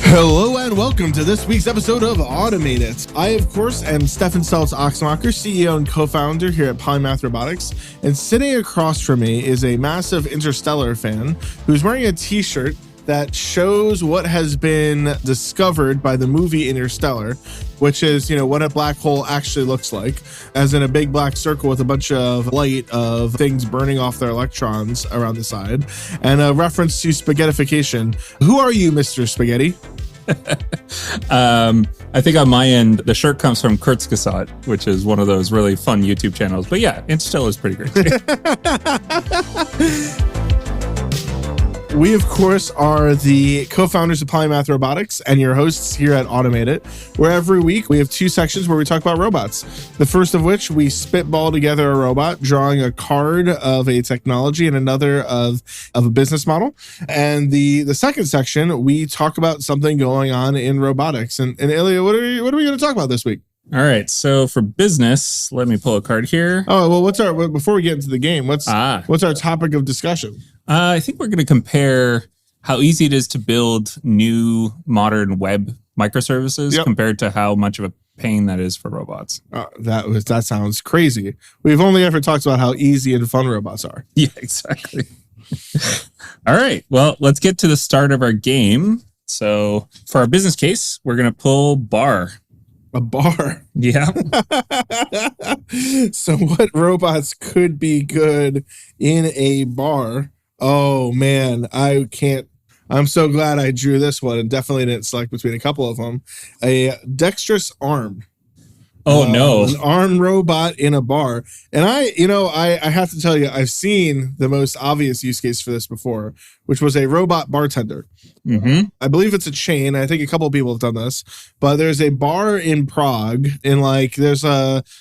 Hello and welcome to this week's episode of Automate It. I, of course, am Stefan Oxmacher, CEO and co-founder here at Polymath Robotics. And sitting across from me is a massive Interstellar fan who's wearing a t-shirt that shows what has been discovered by the movie Interstellar, which is, what a black hole actually looks like, as in a big black circle with a bunch of light of things burning off their electrons around the side, and a reference to spaghettification. Who are you, Mr. Spaghetti? I think on my end, the shirt comes from Kurzgesagt, which is one of those really fun YouTube channels. But yeah, Interstellar is pretty great. We, of course, are the co-founders of Polymath Robotics and your hosts here at Automate It, where every week we have two sections where we talk about robots. The first of which, we spitball together a robot, drawing a card of a technology and another of a business model. And the second section, we talk about something going on in robotics. And Ilia, what are we going to talk about this week? All right. So for business, let me pull a card here. Oh, well, before we get into the game, what's our topic of discussion? I think we're going to compare how easy it is to build new modern web microservices compared to how much of a pain that is for robots. That sounds crazy. We've only ever talked about how easy and fun robots are. Yeah, exactly. All right. Well, let's get to the start of our game. So for our business case, we're going to pull bar. A bar. Yeah. So what robots could be good in a bar? Oh man, I'm so glad I drew this one and definitely didn't select between a couple of them. A dexterous arm. Oh no. An arm robot in a bar. And I have to tell you, I've seen the most obvious use case for this before, which was a robot bartender. Mm-hmm. I believe it's a chain. I think a couple of people have done this, but there's a bar in Prague there's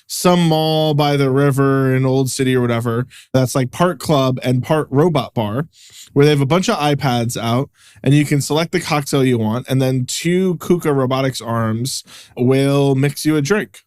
some mall by the river in Old City or whatever. That's like part club and part robot bar, where they have a bunch of iPads out and you can select the cocktail you want. And then two KUKA robotics arms will mix you a drink.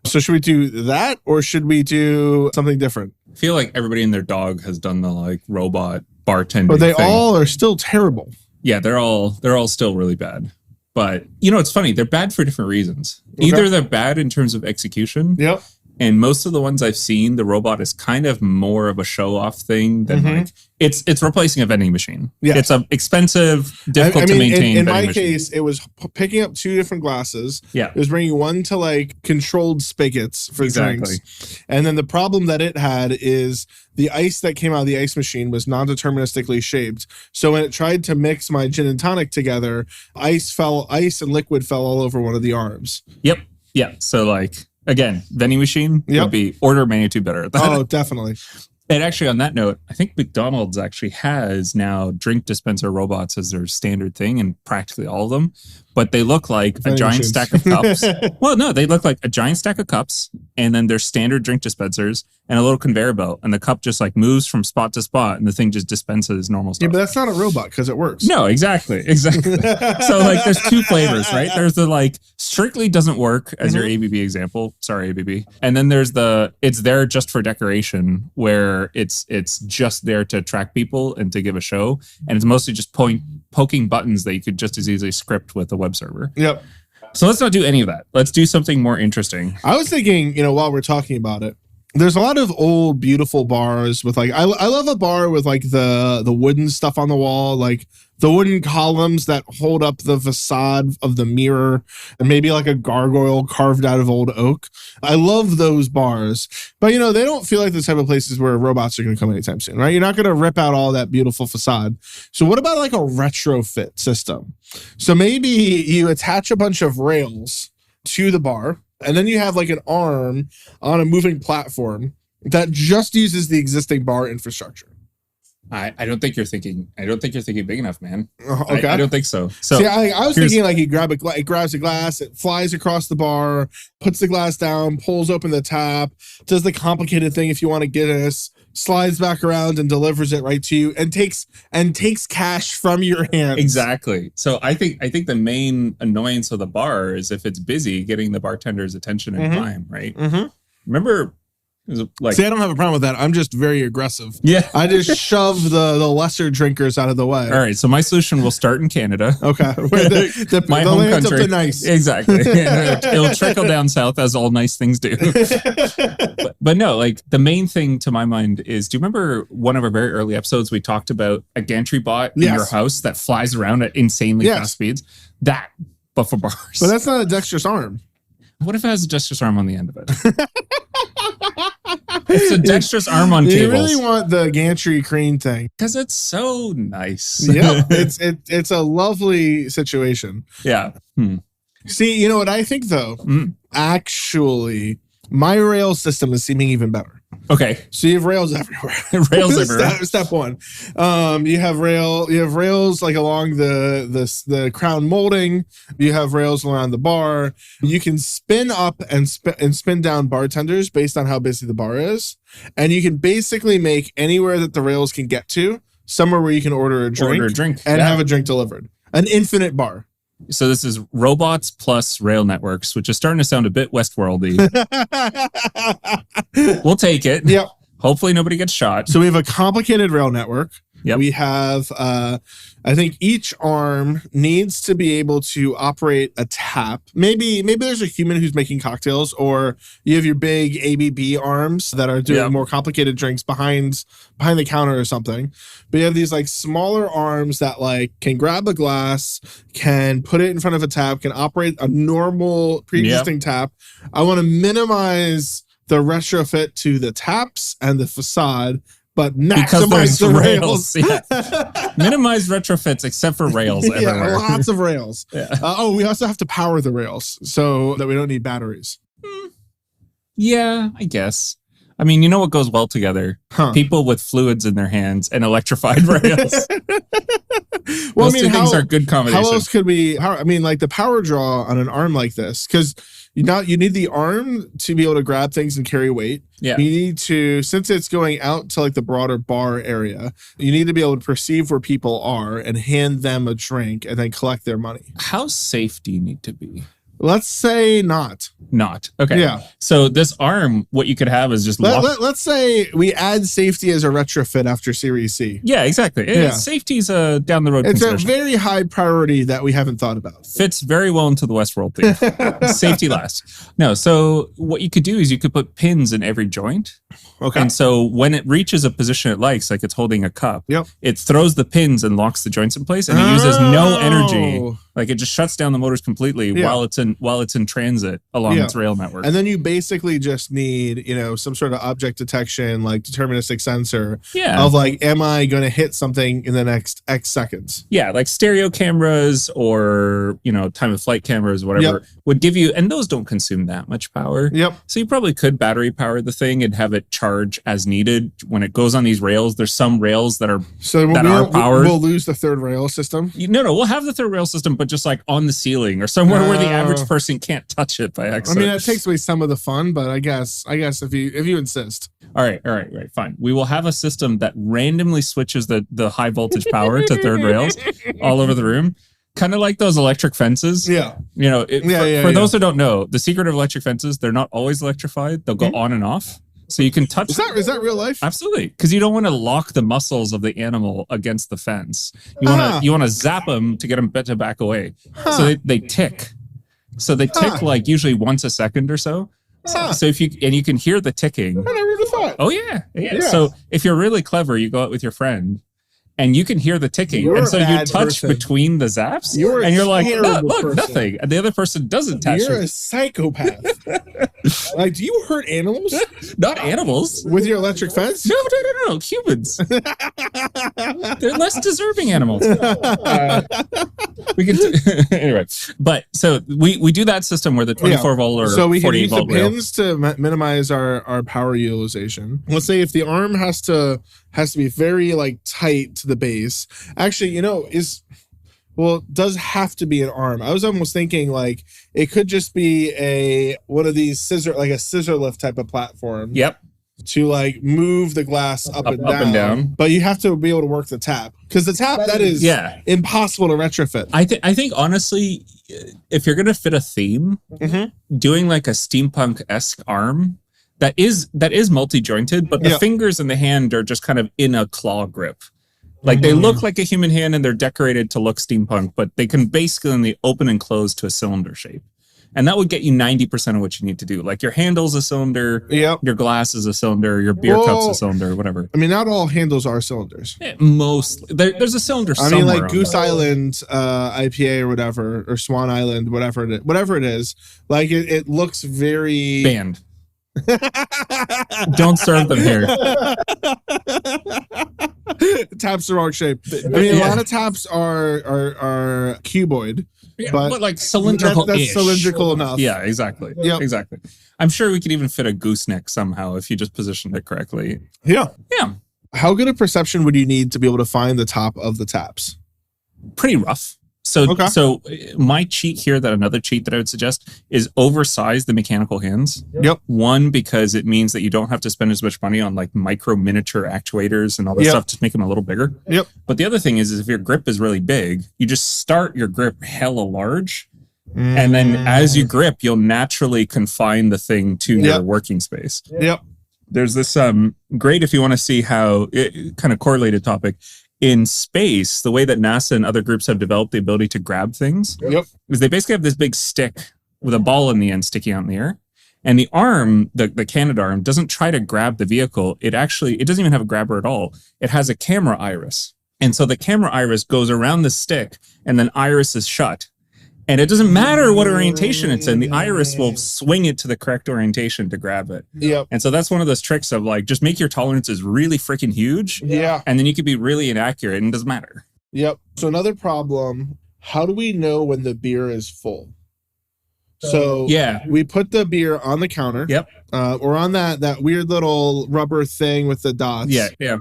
So should we do that or should we do something different? I feel like everybody and their dog has done the robot bartending But they thing. all are still terrible. Yeah, they're all still really bad. But it's funny, they're bad for different reasons. Okay. Either they're bad in terms of execution. Yep. And most of the ones I've seen, the robot is kind of more of a show-off thing than it's replacing a vending machine. Yeah. It's a expensive, difficult to maintain. In my case, it was picking up two different glasses. Yeah. It was bringing one to controlled spigots for drinks. And then the problem that it had is the ice that came out of the ice machine was non-deterministically shaped. So when it tried to mix my gin and tonic together, ice and liquid fell all over one of the arms. Yep. Yeah. So again, vending machine would be order of magnitude better at that. Oh, definitely. And actually, on that note, I think McDonald's actually has now drink dispenser robots as their standard thing in practically all of them. But they look like a giant stack of cups. Well, no, they look like a giant stack of cups, and then there's standard drink dispensers and a little conveyor belt, and the cup just moves from spot to spot, and the thing just dispenses normal stuff. Yeah, but that's not a robot because it works. No, exactly. So there's two flavors, right? There's the strictly doesn't work as your ABB example. Sorry, ABB. And then there's it's there just for decoration, where it's just there to attract people and to give a show, and it's mostly just poking buttons that you could just as easily script with a web server. Yep. So let's not do any of that. Let's do something more interesting. I was thinking, while we're talking about it, there's a lot of old, beautiful bars with I love a bar with the wooden stuff on the wall, the wooden columns that hold up the facade of the mirror, and maybe a gargoyle carved out of old oak. I love those bars, but they don't feel like the type of places where robots are going to come anytime soon, right? You're not going to rip out all that beautiful facade. So what about a retrofit system? So maybe you attach a bunch of rails to the bar, and then you have an arm on a moving platform that just uses the existing bar infrastructure. I don't think you're thinking big enough, man. Okay. I don't think so. So see, I was thinking he grabs a glass, it flies across the bar, puts the glass down, pulls open the tap, does the complicated thing if you want a Guinness, slides back around and delivers it right to you, and takes cash from your hands. Exactly. So I think the main annoyance of the bar is if it's busy, getting the bartender's attention and time, right? Mm-hmm. Remember Like, see, I don't have a problem with that. I'm just very aggressive. Yeah. I just shove the lesser drinkers out of the way. All right. So my solution will start in Canada. Okay. My the home land country. of the nice. Exactly. It'll trickle down south as all nice things do. But no, like the main thing to my mind is, do you remember one of our very early episodes, we talked about a gantry bot in your house that flies around at insanely fast speeds? That, but for bars. But that's not a dexterous arm. What if it has a dexterous arm on the end of it? It's a dexterous arm on cables. You really want the gantry crane thing because it's so nice. Yeah, it's a lovely situation. Yeah. See, you know what I think though? Actually, my rail system is seeming even better. Okay. So you have rails everywhere. Rails everywhere. Step one. You have rails like along the crown molding. You have rails around the bar. You can spin up and spin down bartenders based on how busy the bar is. And you can basically make anywhere that the rails can get to somewhere where you can order a drink and have a drink delivered. An infinite bar. So this is robots plus rail networks, which is starting to sound a bit Westworldy. We'll take it. Yep. Hopefully nobody gets shot. So we have a complicated rail network. Yep. We have, I think each arm needs to be able to operate a tap. Maybe there's a human who's making cocktails, or you have your big ABB arms that are doing more complicated drinks behind the counter or something. But you have these like smaller arms that like can grab a glass, can put it in front of a tap, can operate a normal pre-existing tap. I want to minimize the retrofit to the taps and the facade, but maximize the rails. Minimize retrofits except for rails everywhere. Yeah, lots of rails. We also have to power the rails so that we don't need batteries. Yeah, I guess. I mean, you know what goes well together? People with fluids in their hands and electrified rails. Those two things are good combination. How else could we? Like the power draw on an arm like this, because you need the arm to be able to grab things and carry weight. Yeah. You need to, since it's going out to like the broader bar area, you need to be able to perceive where people are and hand them a drink and then collect their money. How safe do you need to be? Let's say not. Okay. Yeah. So this arm, what you could have is just let's say we add safety as a retrofit after Series C. Yeah, exactly. Safety's a down the road. It's a very high priority that we haven't thought about. Fits very well into the Westworld theme. Safety last. No, so what you could do is you could put pins in every joint. Okay. And so when it reaches a position it likes, like it's holding a cup, it throws the pins and locks the joints in place, and it uses no energy. Like it just shuts down the motors completely while it's in transit along its rail network. And then you basically just need, some sort of object detection, like deterministic sensor of like, am I going to hit something in the next X seconds? Yeah, like stereo cameras or, time of flight cameras, whatever, would give you, and those don't consume that much power. Yep. So you probably could battery power the thing and have it charge as needed. When it goes on these rails, there's some rails that are powered. We'll lose the third rail system? No, we'll have the third rail system, but just like on the ceiling or somewhere where the average person can't touch it by accident. That takes away some of the fun, but I guess if you insist. All right, fine. We will have a system that randomly switches the high voltage power to third rails all over the room. Kind of like those electric fences. Yeah. For those who don't know, the secret of electric fences, they're not always electrified. They'll go on and off. So you can touch. Is that real life? Absolutely, because you don't want to lock the muscles of the animal against the fence. You want to zap them to get them to back away. So they tick. So they tick like usually once a second or so. So if you can hear the ticking. I never would have thought. Oh yeah. So if you're really clever, you go out with your friend. And you can hear the ticking. You're and so you touch person. Between the zaps. And you're like, no, look, nothing. And the other person doesn't touch. You're a psychopath. Like, do you hurt animals? Not animals. With your electric fence? No. Humans. They're less deserving animals. We can anyway. But so we do that system where the 24 volt or 48 volt. So we can use the rail. pins to minimize our power utilization. Let's say if the arm has to be very like tight to the base. Actually, does have to be an arm. I was almost thinking like it could just be one of these scissor lift type of platform. Yep. To like move the glass up and down. But you have to be able to work the tap, because the tap that is impossible to retrofit. I think honestly, if you're gonna fit a theme, doing like a steampunk-esque arm that is multi-jointed, but the fingers and the hand are just kind of in a claw grip. Like they look like a human hand and they're decorated to look steampunk, but they can basically open and close to a cylinder shape. And that would get you 90% of what you need to do. Like your handle's a cylinder, your glass is a cylinder, your beer cup's a cylinder, whatever. I mean, not all handles are cylinders. Mostly. There's a cylinder somewhere. I mean, like Goose Island IPA or whatever, or Swan Island, whatever it is. Like it looks very... Banned. Don't serve them here. Taps the wrong shape. I mean, a lot of taps are cuboid. Yeah, but like cylindrical. That's cylindrical enough. Yeah, exactly. Yeah, exactly. I'm sure we could even fit a gooseneck somehow if you just positioned it correctly. Yeah. Yeah. How good a perception would you need to be able to find the top of the taps? Pretty rough. So my cheat here, another cheat that I would suggest is oversize the mechanical hands. Yep. One, because it means that you don't have to spend as much money on like micro miniature actuators and all that stuff to make them a little bigger. Yep. But the other thing is if your grip is really big, you just start your grip hella large. And then as you grip, you'll naturally confine the thing to your working space. Yep. There's this great, if you want to see how it kind of correlated topic. In space, the way that NASA and other groups have developed the ability to grab things is they basically have this big stick with a ball in the end sticking out in the air. And the arm, the Canadarm, doesn't try to grab the vehicle. It doesn't even have a grabber at all. It has a camera iris. And so the camera iris goes around the stick and then iris is shut. And it doesn't matter what orientation it's in, the iris will swing it to the correct orientation to grab it. Yep. And so that's one of those tricks of like, just make your tolerances really freaking huge. Yeah. And then you could be really inaccurate and it doesn't matter. Yep. So another problem, how do we know when the beer is full? So we put the beer on the counter. Yep. Or on that weird little rubber thing with the dots. Yeah. Yeah.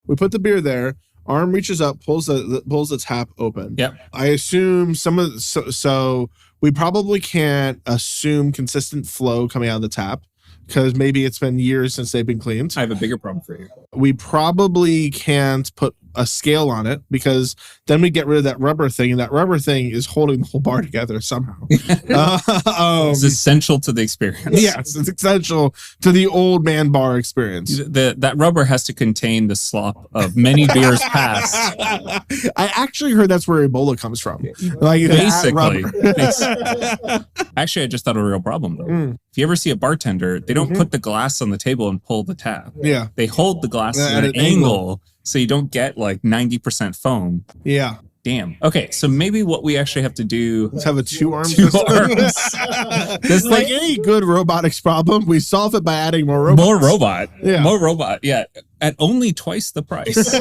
We put the beer there. Arm reaches up, pulls the tap open. Yep. I assume so we probably can't assume consistent flow coming out of the tap because maybe it's been years since they've been cleaned. I have a bigger problem for you. We probably can't put a scale on it because then we get rid of that rubber thing, and that rubber thing is holding the whole bar together somehow. It's essential to the experience. Yes, it's essential to the old man bar experience. That rubber has to contain the slop of many beers past. I actually heard that's where Ebola comes from. Like basically. Actually, I just thought of a real problem though. If you ever see a bartender, they don't put the glass on the table and pull the tap. Yeah. They hold the glass at an angle so you don't get like 90% foam. Yeah. Damn. Okay, so maybe what we actually have to do... Let's have a two-arm system. This like any good robotics problem, we solve it by adding more robots. More robot. Yeah. At only twice the price.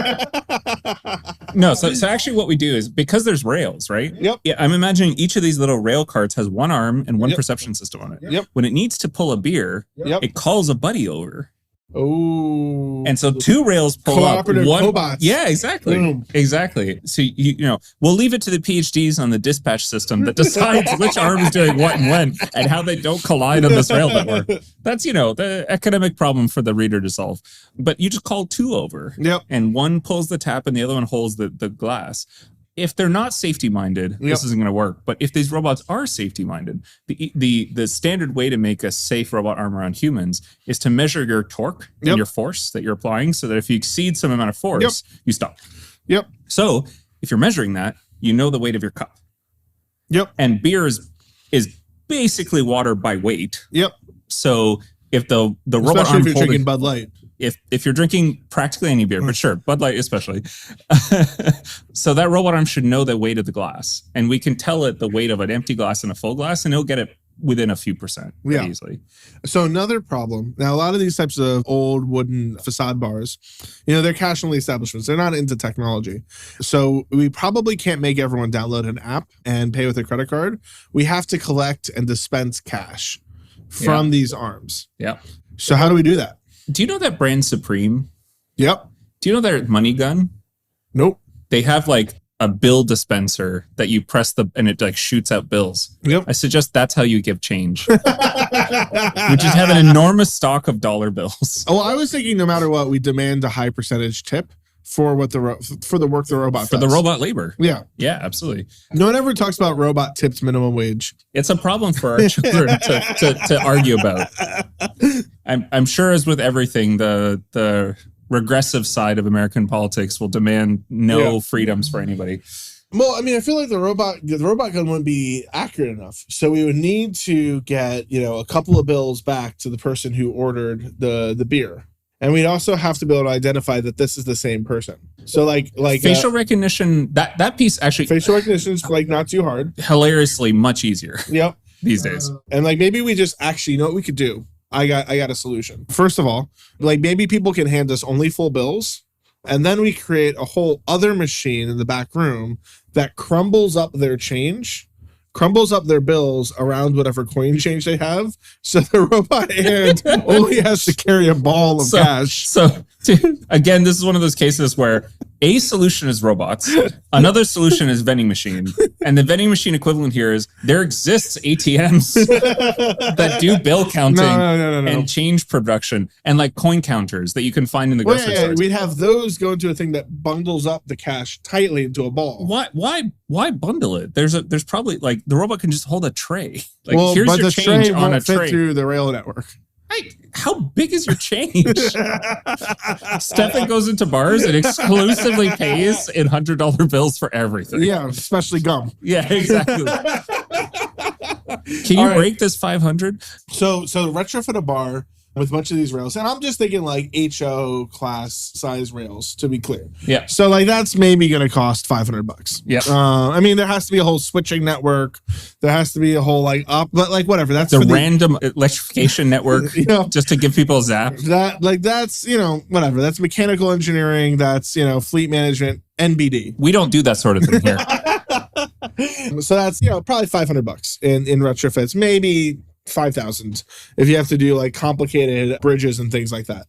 No, so actually what we do is, because there's rails, right? Yep. Yeah, I'm imagining each of these little rail carts has one arm and one perception system on it. Yep. When it needs to pull a beer, it calls a buddy over. Oh, and so two rails pull up. One, cobots. Yeah, exactly. Exactly. So you know, we'll leave it to the PhDs on the dispatch system that decides which arm is doing what and when, and how they don't collide on this rail network. That's, you know, the academic problem for the reader to solve. But you just call two over. Yep. And one pulls the tap and the other one holds the glass. If they're not safety-minded, this isn't going to work. But if these robots are safety-minded, the standard way to make a safe robot arm around humans is to measure your torque and your force that you're applying, so that if you exceed some amount of force, you stop. Yep. So if you're measuring that, you know the weight of your cup. Yep. And beer is basically water by weight. Yep. So if the robot especially arm if you're drinking Bud Light. If you're drinking practically any beer, but sure, Bud Light especially. So that robot arm should know the weight of the glass. And we can tell it the weight of an empty glass and a full glass, and it'll get it within a few percent easily. So another problem, now a lot of these types of old wooden facade bars, you know, they're cash only establishments. They're not into technology. So we probably can't make everyone download an app and pay with a credit card. We have to collect and dispense cash from these arms. Yeah. So how do we do that? Do you know that brand Supreme? Yep. Do you know their money gun? Nope. They have like a bill dispenser that you press and it like shoots out bills. Yep. I suggest that's how you give change. We just have an enormous stock of dollar bills. Oh, I was thinking no matter what, we demand a high percentage tip for what the work the robot does. For the robot labor. Yeah. Yeah, absolutely. No one ever talks about robot tipped minimum wage. It's a problem for our children to argue about. I'm sure, as with everything, the regressive side of American politics will demand no freedoms for anybody. Well, I mean, I feel like the robot gun wouldn't be accurate enough. So we would need to get, a couple of bills back to the person who ordered the beer. And we'd also have to be able to identify that this is the same person. So like facial recognition, that piece actually, facial recognition is like not too hard. Hilariously much easier. Yep. These days. And like maybe we just actually, what we could do? I got a solution. First of all, like maybe people can hand us only full bills, and then we create a whole other machine in the back room that crumbles up their bills around whatever coin change they have. So the robot hand only has to carry a ball of cash. So again, this is one of those cases where a solution is robots, another solution is vending machine. And the vending machine equivalent here is there exists ATMs that do bill counting and change production, and like coin counters that you can find in the grocery store. We'd have those go into a thing that bundles up the cash tightly into a ball. Why bundle it? There's probably like the robot can just hold a tray. Like, well, here's but your the change tray on won't a fit tray through the rail network. How big is your change? Stefan goes into bars and exclusively pays in $100 bills for everything. Yeah, especially gum. Yeah, exactly. Can you break this 500? So retrofit a bar with a bunch of these rails, and I'm just thinking like HO class size rails, to be clear. Yeah. So like that's maybe going to cost $500. Yeah. I mean, there has to be a whole switching network. There has to be a whole but like whatever. That's the random electrification network, just to give people a zap. That's whatever. That's mechanical engineering. That's fleet management, NBD. We don't do that sort of thing here. So that's probably $500 in retrofits, maybe 5,000 if you have to do like complicated bridges and things like that.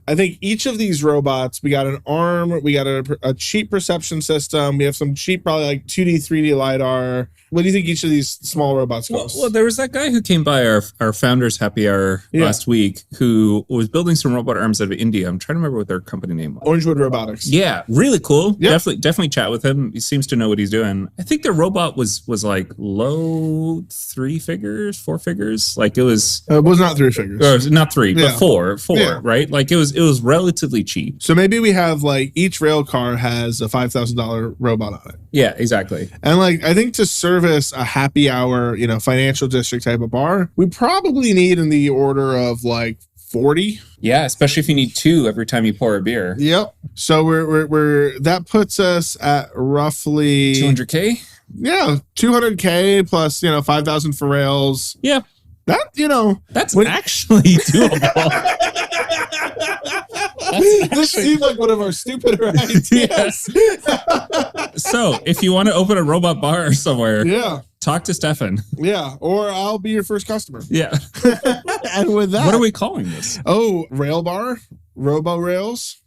I think each of these robots, we got an arm, we got a cheap perception system, we have some cheap probably like 2D, 3D LiDAR. What do you think each of these small robots cost? Well, there was that guy who came by our founders happy hour last week who was building some robot arms out of India. I'm trying to remember what their company name was. Orangewood Robotics. Yeah, really cool. Yep. Definitely chat with him. He seems to know what he's doing. I think their robot was like low 4 figures. Like it was not 3 figures. Or not 3, but four, right? Like it was relatively cheap. So maybe we have like each rail car has a $5,000 robot on it. Yeah, exactly. And like I think to service a happy hour, financial district type of bar, we probably need in the order of like 40. Yeah, especially if you need 2 every time you pour a beer. Yep. So we're that puts us at roughly $200K. Yeah, $200K plus 5,000 for rails. Yeah, that's actually doable. This seems like one of our stupider ideas. So if you want to open a robot bar somewhere, talk to Stefan. Yeah, or I'll be your first customer. Yeah. And with that, what are we calling this? Oh, rail bar, robo rails,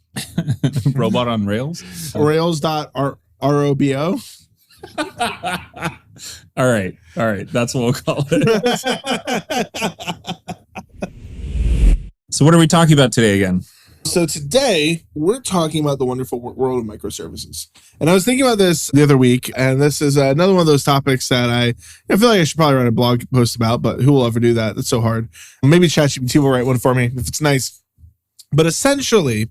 robot on rails, rails.robo. All right, that's what we'll call it. So what are we talking about today again? So today we're talking about the wonderful world of microservices. And I was thinking about this the other week, and this is another one of those topics that I feel like I should probably write a blog post about, but who will ever do that? It's so hard. Maybe ChatGPT will write one for me if it's nice. But essentially,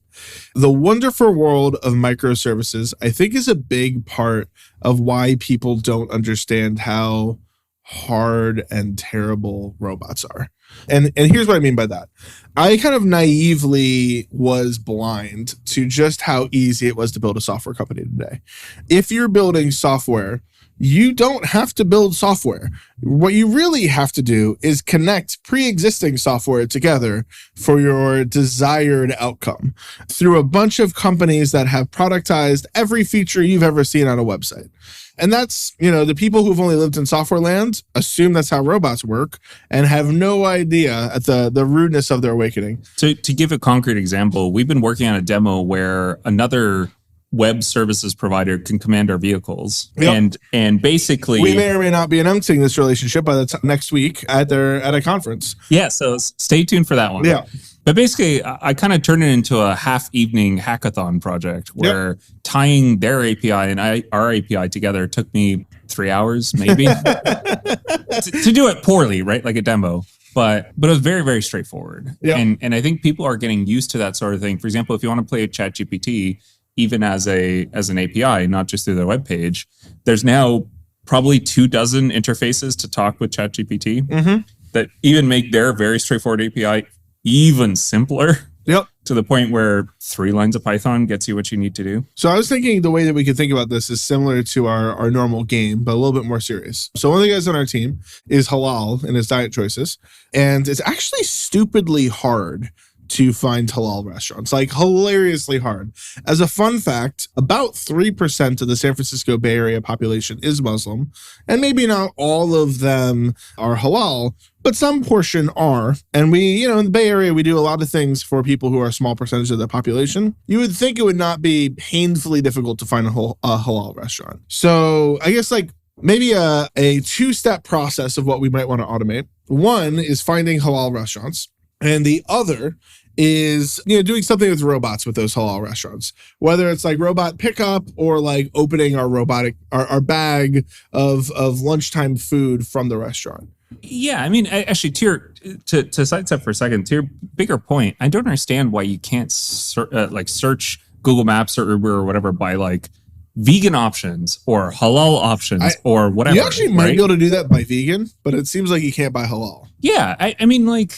the wonderful world of microservices, I think, is a big part of why people don't understand how hard and terrible robots are. And here's what I mean by that. I kind of naively was blind to just how easy it was to build a software company today. If you're building software, you don't have to build software. What you really have to do is connect pre-existing software together for your desired outcome through a bunch of companies that have productized every feature you've ever seen on a website. And that's, the people who've only lived in software land assume that's how robots work and have no idea at the rudeness of their awakening. To give a concrete example, we've been working on a demo where another web services provider can command our vehicles. Yep. And basically we may or may not be announcing this relationship by the next week at a conference. Yeah, so stay tuned for that one. Yeah. But basically, I kind of turned it into a half-evening hackathon project where tying their API and our API together took me 3 hours, maybe, to do it poorly, right? Like a demo. But it was very, very straightforward. Yeah. And I think people are getting used to that sort of thing. For example, if you want to play with ChatGPT, even as an API, not just through their webpage, there's now probably 24 interfaces to talk with ChatGPT that even make their very straightforward API even simpler. Yep. To the point where 3 lines of Python gets you what you need to do. So I was thinking the way that we could think about this is similar to our normal game, but a little bit more serious. So one of the guys on our team is halal in his diet choices. And it's actually stupidly hard to find halal restaurants, like hilariously hard. As a fun fact, about 3% of the San Francisco Bay Area population is Muslim, and maybe not all of them are halal, but some portion are. And we, in the Bay Area, we do a lot of things for people who are a small percentage of the population. You would think it would not be painfully difficult to find a halal restaurant. So I guess maybe a 2-step process of what we might want to automate. One is finding halal restaurants. And the other is, doing something with robots with those halal restaurants, whether it's like robot pickup or like opening our bag of lunchtime food from the restaurant. Yeah, I mean, actually, to sidestep for a second, to your bigger point, I don't understand why you can't search Google Maps or Uber or whatever by like vegan options or halal options or whatever. You actually might be able to do that by vegan, but it seems like you can't buy halal. Yeah, I mean, like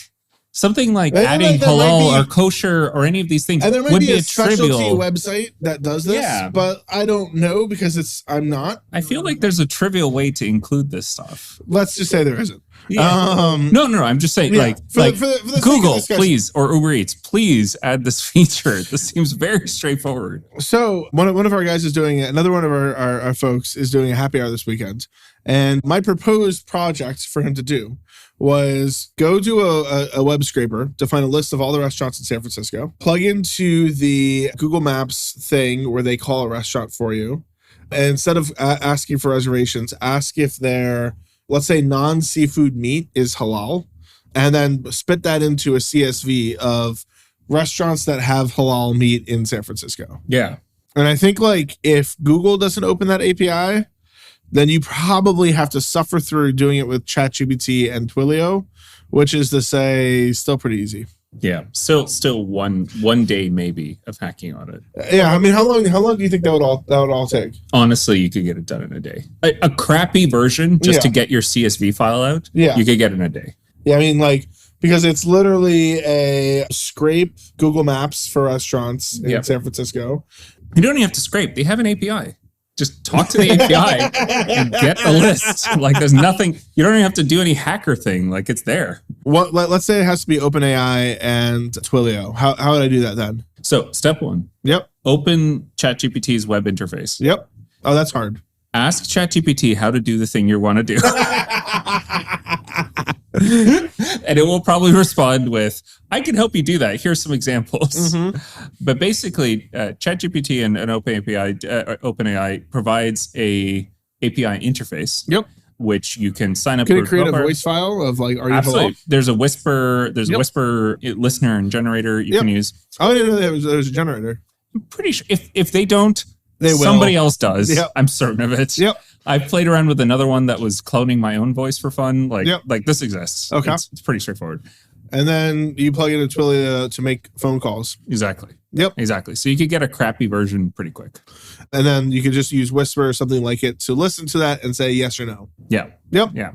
something like adding halal or kosher or any of these things and there might would be a trivial specialty website that does this, but I don't know because I'm not. I feel like there's a trivial way to include this stuff. Let's just say there isn't. Yeah. No. I'm just saying, for the Google, please, or Uber Eats, please add this feature. This seems very straightforward. So one of our guys is doing it. Another one of our folks is doing a happy hour this weekend. And my proposed project for him to do was go do a web scraper to find a list of all the restaurants in San Francisco, plug into the Google Maps thing where they call a restaurant for you. And instead of asking for reservations, ask if their, let's say, non-seafood meat is halal, and then spit that into a CSV of restaurants that have halal meat in San Francisco. Yeah. And I think if Google doesn't open that API, then you probably have to suffer through doing it with ChatGPT and Twilio, which is to say still pretty easy. Yeah. Still one day maybe of hacking on it. Yeah. I mean, how long do you think that would all take? Honestly, you could get it done in a day. A crappy version just to get your CSV file out. Yeah. You could get it in a day. Yeah. I mean, because it's literally a scrape Google Maps for restaurants in San Francisco. You don't even have to scrape. They have an API. Just talk to the API and get the list. There's nothing. You don't even have to do any hacker thing. It's there. Let's say it has to be OpenAI and Twilio. How would I do that then? So step 1. Yep. Open ChatGPT's web interface. Yep. Oh, that's hard. Ask ChatGPT how to do the thing you want to do. And it will probably respond with, I can help you do that. Here's some examples. Mm-hmm. But basically, ChatGPT and OpenAI provides a API interface. Yep. Which you can sign up. Can it create a voice file of are you Absolutely. Halal? There's a Whisper. There's a Whisper listener and generator you can use. I didn't know there was a generator. I'm pretty sure if they don't, they will. Somebody else does. Yep. I'm certain of it. Yep. I played around with another one that was cloning my own voice for fun. This exists. Okay. It's pretty straightforward. And then you plug it into Twilio to make phone calls. Exactly. Yep. Exactly. So you could get a crappy version pretty quick. And then you could just use Whisper or something like it to listen to that and say yes or no. Yeah. Yep. Yeah.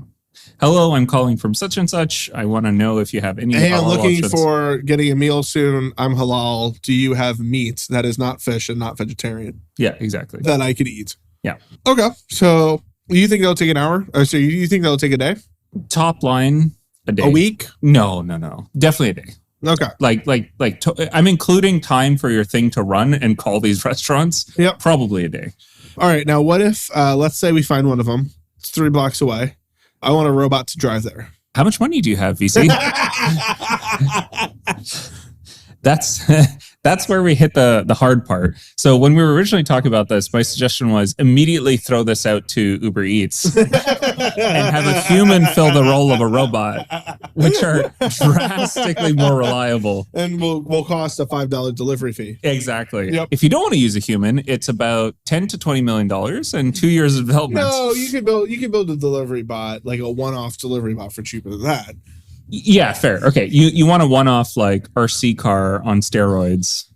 Hello, I'm calling from such and such. I want to know if you have any. Hey, I'm looking for getting a meal soon. I'm halal. Do you have meat that is not fish and not vegetarian? Yeah, exactly. That I could eat. Yeah. Okay. So you think that'll take an hour? Or so you think that'll take a day? Top line, a day. A week? No. Definitely a day. Okay. I'm including time for your thing to run and call these restaurants. Yep. Probably a day. All right. Now, what if, let's say we find one of them. It's 3 blocks away. I want a robot to drive there. How much money do you have, VC? That's where we hit the hard part. So when we were originally talking about this, my suggestion was immediately throw this out to Uber Eats and have a human fill the role of a robot, which are drastically more reliable. And will cost a $5 delivery fee. Exactly. Yep. If you don't want to use a human, it's about $10 to $20 million and 2 years of development. No, you can build a delivery bot, like a one-off delivery bot for cheaper than that. Yeah, fair. Okay, you want a one-off like RC car on steroids.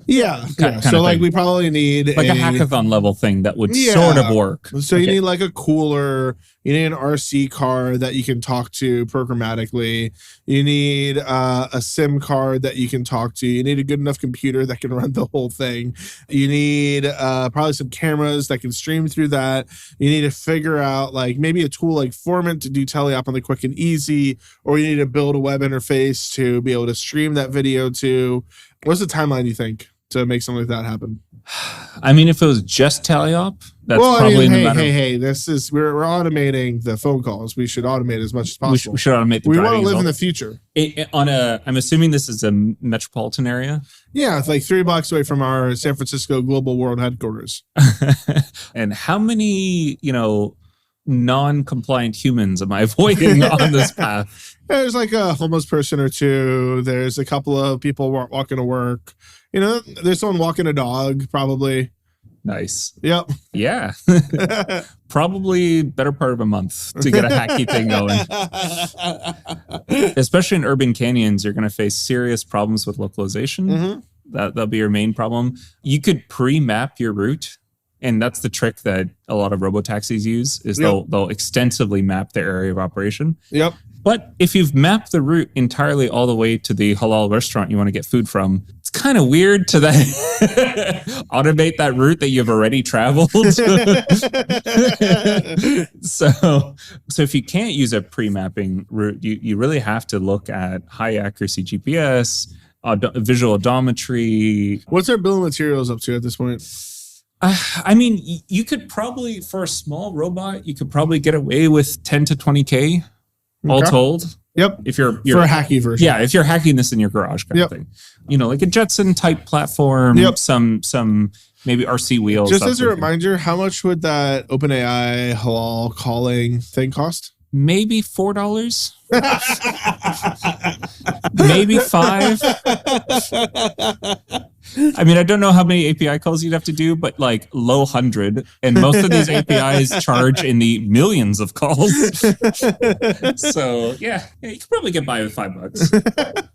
Yeah. So like we probably need like a hackathon level thing that would sort of work. So you need like a cooler, you need an RC car that you can talk to programmatically. You need a SIM card that you can talk to. You need a good enough computer that can run the whole thing. You need probably some cameras that can stream through that. You need to figure out like maybe a tool like Formant to do teleop on the quick and easy, or you need to build a web interface to be able to stream that video to. What's the timeline you think to make something like that happen? I mean, if it was just teleop, that's probably hey, this is we're automating the phone calls. We should automate as much as possible. We should automate the We want to live in the future. I'm assuming this is a metropolitan area. Yeah, it's like 3 blocks away from our San Francisco Global World headquarters. And how many, non-compliant humans am I avoiding on this path? There's like a homeless person or two. There's a couple of people walking to work. There's someone walking a dog, probably. Nice. Yep. Yeah. Probably better part of a month to get a hacky thing going. Especially in urban canyons, you're going to face serious problems with localization. Mm-hmm. That'll be your main problem. You could pre-map your route. And that's the trick that a lot of robotaxis use is they'll extensively map their area of operation. Yep. But if you've mapped the route entirely all the way to the halal restaurant you want to get food from, it's kind of weird to then automate that route that you've already traveled. So if you can't use a pre-mapping route, you really have to look at high accuracy GPS, visual odometry. What's our bill of materials up to at this point? I mean, you could probably, for a small robot, you could probably get away with 10 to 20K all told. Yep. If you're for a hacky version. Yeah, if you're hacking this in your garage kind of thing. Like a Jetson type platform, some maybe RC wheels. Just as a reminder, how much would that OpenAI halal calling thing cost? Maybe $4. Maybe $5. I mean, I don't know how many API calls you'd have to do, but like low 100. And most of these APIs charge in the millions of calls. So yeah, you could probably get by with $5.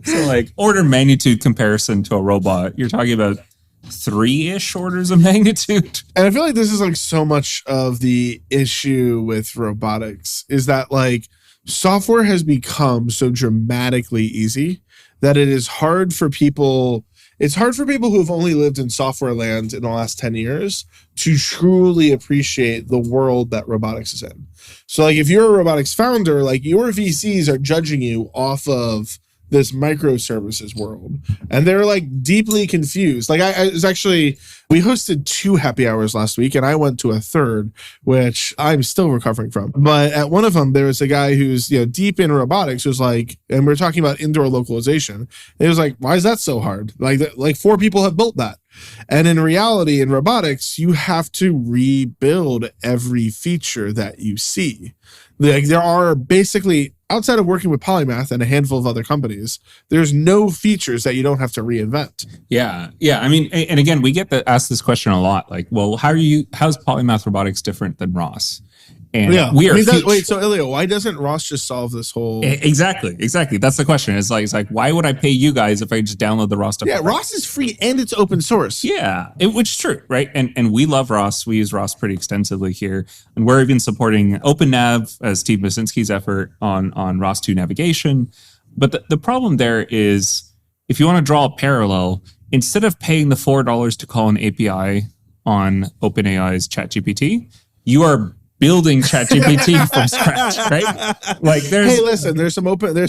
So like order magnitude comparison to a robot, you're talking about 3-ish orders of magnitude. And I feel like this is like so much of the issue with robotics is that like software has become so dramatically easy that it is hard for people. It's hard for people who have only lived in software land in the last 10 years to truly appreciate the world that robotics is in. So like if you're a robotics founder, like your VCs are judging you off of this microservices world, and they're like deeply confused. Like I was actually, we hosted 2 happy hours last week and I went to a third, which I'm still recovering from. But at one of them, there was a guy who's deep in robotics who's like, and we're talking about indoor localization. And he was like, why is that so hard? Like 4 people have built that. And in reality, in robotics, you have to rebuild every feature that you see. Like there are basically, outside of working with Polymath and a handful of other companies, there's no features that you don't have to reinvent. Yeah. I mean, and again, we get asked this question a lot. Like, well, how's Polymath Robotics different than Ross? And we are wait, so Ilia, why doesn't Ross just solve this whole? Exactly. That's the question. It's like, why would I pay you guys if I just download the Ross stuff? Yeah, Ross is free and it's open source. Yeah, which is true, right? And we love Ross. We use Ross pretty extensively here, and we're even supporting OpenNav as Steve Masinski's effort on ROS 2 navigation. But the problem there is, if you want to draw a parallel, instead of paying the $4 to call an API on OpenAI's ChatGPT, you are building ChatGPT from scratch, right? Like there's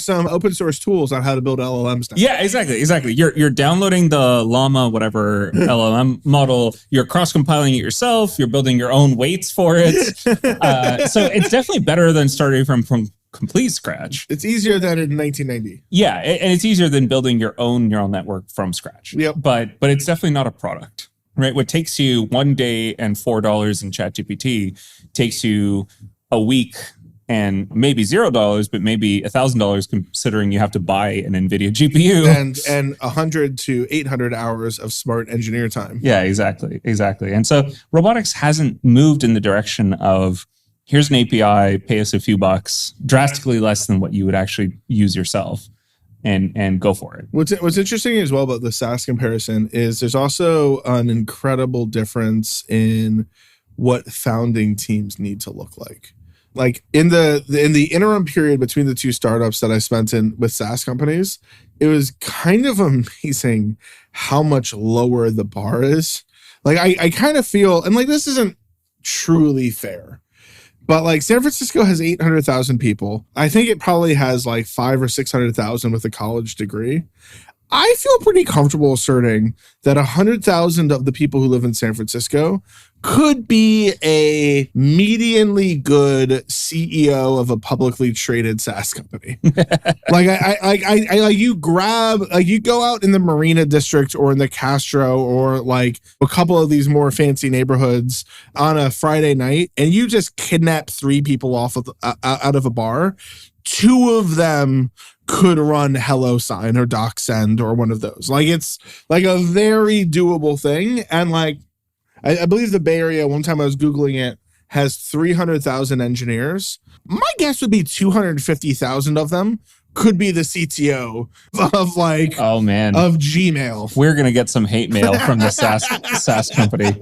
some open source tools on how to build LLMs now. Yeah, exactly. You're downloading the Llama whatever LLM model. You're cross compiling it yourself. You're building your own weights for it. So it's definitely better than starting from complete scratch. It's easier than in 1990. Yeah, and it's easier than building your own neural network from scratch. Yep. But it's definitely not a product. Right, what takes you 1 day and $4 in ChatGPT takes you a week and maybe $0, but maybe $1,000 considering you have to buy an NVIDIA GPU and 100 to 800 hours of smart engineer time. Yeah, exactly. And so robotics hasn't moved in the direction of here's an API, pay us a few bucks, drastically less than what you would actually use yourself, and go for it. What's interesting as well about the SaaS comparison is there's also an incredible difference in what founding teams need to look like. Like in the interim period between the two startups that I spent in with SaaS companies, it was kind of amazing how much lower the bar is. Like I kind of feel, and like this isn't truly fair, but like San Francisco has 800,000 people. I think it probably has like 500,000 or 600,000 with a college degree. I feel pretty comfortable asserting that 100,000 of the people who live in San Francisco could be a medianly good CEO of a publicly traded SaaS company. You go out in the Marina District or in the Castro or like a couple of these more fancy neighborhoods on a Friday night, and you just kidnap 3 people out of a bar. 2 of them could run HelloSign or DocSend or one of those. Like it's like a very doable thing. And like, I believe the Bay Area, one time I was Googling it, has 300,000 engineers. My guess would be 250,000 of them could be the CTO of like, oh man, of Gmail. We're going to get some hate mail from the SaaS company.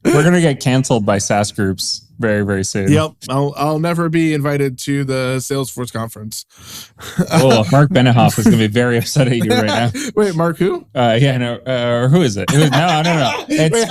We're going to get canceled by SaaS groups very, very soon. Yep. I'll never be invited to the Salesforce conference. Oh, Mark Benioff is going to be very upset at you right now. Wait, Mark who? Who is it? No.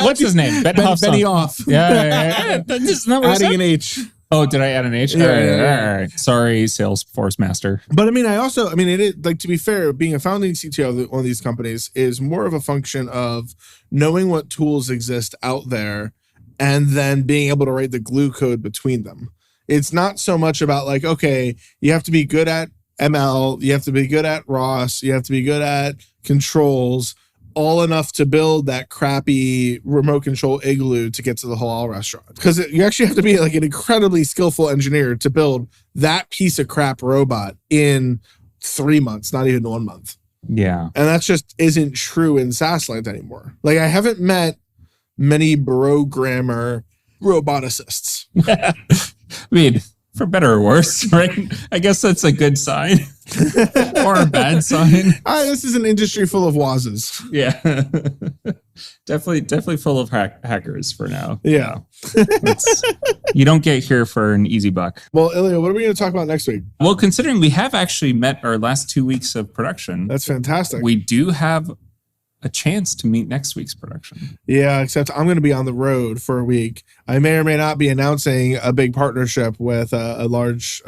What's his name? Benioff. Yeah. This is not what adding an H. Oh, did I add an H? Yeah. All right. Sorry, Salesforce master. But I mean, it is like, to be fair, being a founding CTO of one of these companies is more of a function of knowing what tools exist out there and then being able to write the glue code between them. It's not so much about like, okay, you have to be good at ML, you have to be good at ROS, you have to be good at controls, all enough to build that crappy remote control igloo to get to the halal restaurant. Because you actually have to be like an incredibly skillful engineer to build that piece of crap robot in 3 months, not even 1 month. Yeah. And that just isn't true in SaaS land anymore. Like I haven't met many programmer roboticists. I mean, for better or worse, right? I guess that's a good sign or a bad sign. This is an industry full of wazes. Yeah. definitely full of hackers for now. Yeah. You don't get here for an easy buck. Well, Ilia, what are we going to talk about next week? Well, considering we have actually met our last 2 weeks of production. That's fantastic. We do have a chance to meet next week's production. Yeah, except I'm going to be on the road for a week. I may or may not be announcing a big partnership with a large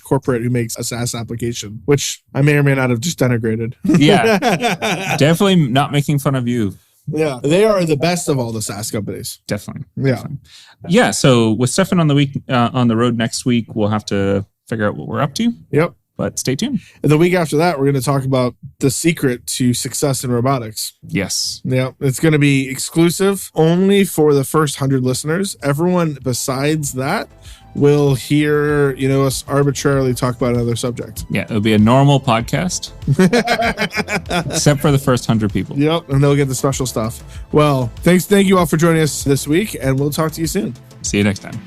corporate who makes a SaaS application, which I may or may not have just denigrated. Yeah, definitely not making fun of you. Yeah, they are the best of all the SaaS companies. Definitely. Yeah. Definitely. Yeah. So with Stefan on the road next week, we'll have to figure out what we're up to. Yep. But stay tuned. And the week after that, we're going to talk about the secret to success in robotics. Yes. Yeah, it's going to be exclusive only for the first 100 listeners. Everyone besides that will hear, us arbitrarily talk about another subject. Yeah, it'll be a normal podcast, except for the first 100 people. Yep, and they'll get the special stuff. Well, thank you all for joining us this week, and we'll talk to you soon. See you next time.